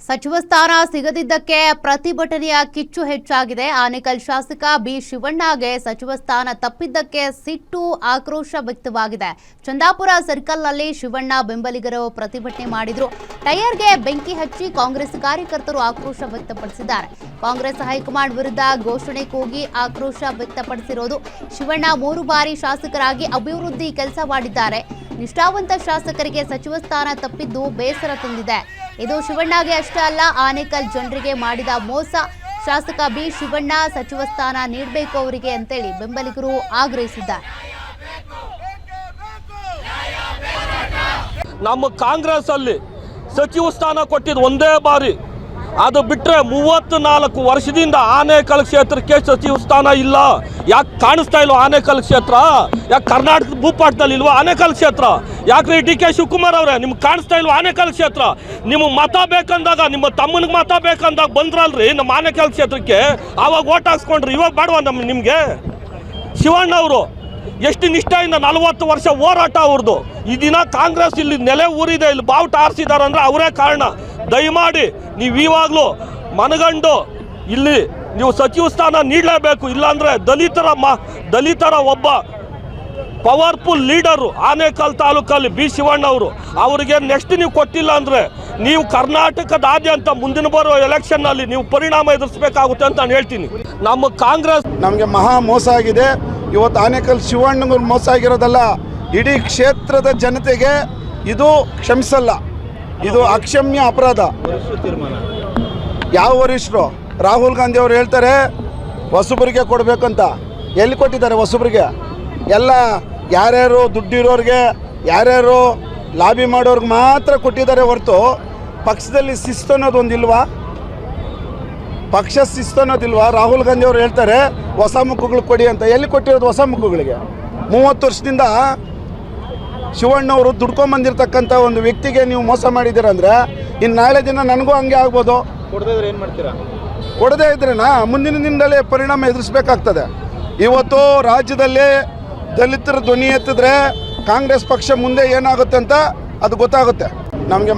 ಸಚಿವ ಸ್ಥಾನ ಸಿಗದಿದ್ದಕ್ಕೆ ಪ್ರತಿಭಟನೆಯ ಕಿಚ್ಚು ಹೆಚ್ಚಾಗಿದೆ. ಆನೇಕಲ್ ಶಾಸಕ ಬಿ ಶಿವಣ್ಣಗೆ ಸಚಿವ ಸ್ಥಾನ ತಪ್ಪಿದ್ದಕ್ಕೆ ಸಿಟ್ಟು, ಆಕ್ರೋಶ ವ್ಯಕ್ತವಾಗಿದೆ. ಚಂದಾಪುರ ಸರ್ಕಲ್ನಲ್ಲಿ ಶಿವಣ್ಣ ಬೆಂಬಲಿಗರು ಪ್ರತಿಭಟನೆ ಮಾಡಿದ್ರು. ಟೈರ್ಗೆ ಬೆಂಕಿ ಹಚ್ಚಿ ಕಾಂಗ್ರೆಸ್ ಕಾರ್ಯಕರ್ತರು ಆಕ್ರೋಶ ವ್ಯಕ್ತಪಡಿಸಿದ್ದಾರೆ. ಕಾಂಗ್ರೆಸ್ ಹೈಕಮಾಂಡ್ ವಿರುದ್ಧ ಘೋಷಣೆ ಕೂಗಿ ಆಕ್ರೋಶ ವ್ಯಕ್ತಪಡಿಸಿರೋದು. ಶಿವಣ್ಣ 3 ಬಾರಿ ಶಾಸಕರಾಗಿ ಅಭಿವೃದ್ಧಿ ಕೆಲಸ ಮಾಡಿದ್ದಾರೆ. ನಿಷ್ಠಾವಂತ ಶಾಸಕರಿಗೆ ಸಚಿವ ಸ್ಥಾನ ತಪ್ಪಿದ್ದು ಬೇಸರ ತಂದಿದೆ. ಇದು ಶಿವಣ್ಣಗೆ ಅಷ್ಟೇ ಅಲ್ಲ, ಆನೇಕಲ್ ಜನರಿಗೆ ಮಾಡಿದ ಮೋಸ. ಶಾಸಕ ಬಿ ಶಿವಣ್ಣ ಸಚಿವ ಸ್ಥಾನ ನೀಡಬೇಕು ಅವರಿಗೆ ಅಂತೇಳಿ ಬೆಂಬಲಿಗರು ಆಗ್ರಹಿಸಿದ್ದಾರೆ. ನಮ್ಮ ಕಾಂಗ್ರೆಸ್ ಅಲ್ಲಿ ಸಚಿವ ಸ್ಥಾನ ಕೊಟ್ಟಿದ್ದು ಒಂದೇ ಬಾರಿ. ಅದು ಬಿಟ್ಟರೆ 34 ವರ್ಷದಿಂದ ಆನೇಕಲ್ ಕ್ಷೇತ್ರಕ್ಕೆ ಸಚಿವ ಸ್ಥಾನ ಇಲ್ಲ. ಯಾಕೆ ಕಾಣಿಸ್ತಾ ಇಲ್ವ ಆನೇಕಲ್ ಕ್ಷೇತ್ರ? ಯಾಕೆ ಕರ್ನಾಟಕದ ಭೂಪಾಟದಲ್ಲಿ ಇಲ್ವ ಆನೇಕಲ್ ಕ್ಷೇತ್ರ? ಯಾಕ್ರಿ ಡಿ ಕೆ ಶಿವಕುಮಾರ್ ಅವರೇ, ನಿಮ್ಗೆ ಕಾಣಿಸ್ತಾ ಇಲ್ವ ಆನೇಕಲ್ ಕ್ಷೇತ್ರ? ನಿಮಗೆ ಮತ ಬೇಕಂದಾಗ, ನಿಮ್ಮ ತಮ್ಮನಿಗೆ ಮತ ಬೇಕಂದಾಗ ಬಂದ್ರಲ್ರಿ ನಮ್ಮ ಆನೇಕಲ್ ಕ್ಷೇತ್ರಕ್ಕೆ, ಆವಾಗ ಓಟ್ ಹಾಕ್ಸ್ಕೊಂಡ್ರಿ. ಇವಾಗ ಬೇಡವಾ ನಿಮಗೆ? ಶಿವಣ್ಣ ಅವರು ಎಷ್ಟು ನಿಷ್ಠೆಯಿಂದ 40 ವರ್ಷ ಹೋರಾಟ ಅವ್ರದ್ದು. ಈ ದಿನ ಕಾಂಗ್ರೆಸ್ ಇಲ್ಲಿ ನೆಲೆ ಊರಿದೆ, ಇಲ್ಲಿ ಬಾವುಟ ಆರಿಸಿದ್ದಾರೆ ಅಂದರೆ ಅವರೇ ಕಾರಣ. ದಯಮಾಡಿ ನೀವು ಇವಾಗಲೂ ಮನಗಂಡು ಇಲ್ಲಿ ನೀವು ಸಚಿವ ಸ್ಥಾನ ನೀಡಲೇಬೇಕು. ಇಲ್ಲಾಂದರೆ ದಲಿತರ ಒಬ್ಬ ಪವರ್ಫುಲ್ ಲೀಡರು ಆನೇಕಲ್ ತಾಲೂಕಲ್ಲಿ ಬಿ ಶಿವಣ್ಣ ಅವರು, ಅವರಿಗೆ ನೆಕ್ಸ್ಟ್ ನೀವು ಕೊಟ್ಟಿಲ್ಲ ಅಂದರೆ ನೀವು ಕರ್ನಾಟಕದಾದ್ಯಂತ ಮುಂದಿನ ಬರೋ ಎಲೆಕ್ಷನ್ನಲ್ಲಿ ನೀವು ಪರಿಣಾಮ ಎದುರಿಸಬೇಕಾಗುತ್ತೆ ಅಂತ ನಾನು ಹೇಳ್ತೀನಿ. ನಮ್ಮ ಕಾಂಗ್ರೆಸ್ ನಮಗೆ ಮಹಾ ಮೋಸ ಆಗಿದೆ. ಇವತ್ತು ಆನೇಕಲ್ ಶಿವಣ್ಣಗೂ ಮೋಸ ಆಗಿರೋದಲ್ಲ, ಇಡೀ ಕ್ಷೇತ್ರದ ಜನತೆಗೆ ಇದು ಕ್ಷಮಿಸಲ್ಲ. ಇದು ಅಕ್ಷಮ್ಯ ಅಪರಾಧ. ಯಾವ ವರಿಷ್ಠರು? ರಾಹುಲ್ ಗಾಂಧಿ ಅವರು ಹೇಳ್ತಾರೆ ಹೊಸಬರಿಗೆ ಕೊಡಬೇಕಂತ. ಎಲ್ಲಿ ಕೊಟ್ಟಿದ್ದಾರೆ ಹೊಸಬರಿಗೆ? ಎಲ್ಲ ಯಾರ್ಯಾರು ದುಡ್ಡಿರೋರಿಗೆ, ಯಾರ್ಯಾರು ಲಾಬಿ ಮಾಡೋರ್ಗೆ ಮಾತ್ರ ಕೊಟ್ಟಿದ್ದಾರೆ ಹೊರತು ಪಕ್ಷದಲ್ಲಿ ಶಿಸ್ತು ಅನ್ನೋದು ಒಂದಿಲ್ವಾ? ಪಕ್ಷ ಶಿಸ್ತು ಅನ್ನೋದಿಲ್ವಾ? ರಾಹುಲ್ ಗಾಂಧಿ ಅವರು ಹೇಳ್ತಾರೆ ಹೊಸ ಮುಖಗಳು ಕೊಡಿ ಅಂತ. ಎಲ್ಲಿ ಕೊಟ್ಟಿರೋದು ಹೊಸ ಮುಖಗಳಿಗೆ? 30 ವರ್ಷದಿಂದ ಶಿವಣ್ಣವರು ದುಡ್ಕೊಂಬಂದಿರ್ತಕ್ಕಂಥ ಒಂದು ವ್ಯಕ್ತಿಗೆ ನೀವು ಮೋಸ ಮಾಡಿದ್ದೀರಂದ್ರೆ ಇನ್ನು ನಾಳೆ ದಿನ ನನಗೂ ಹಂಗೆ ಆಗ್ಬೋದು. ಏನು ಮಾಡ್ತೀರಾ? ಕೊಡದೇ ಇದ್ರೇನಾ ಮುಂದಿನ ದಿನದಲ್ಲಿ ಪರಿಣಾಮ ಎದುರಿಸಬೇಕಾಗ್ತದೆ. ಇವತ್ತು ರಾಜ್ಯದಲ್ಲಿ ದಲಿತರ ಧ್ವನಿ ಎತ್ತಿದ್ರೆ ಕಾಂಗ್ರೆಸ್ ಪಕ್ಷ ಮುಂದೆ ಏನಾಗುತ್ತೆ ಅಂತ ಅದು ಗೊತ್ತಾಗುತ್ತೆ ನಮಗೆ.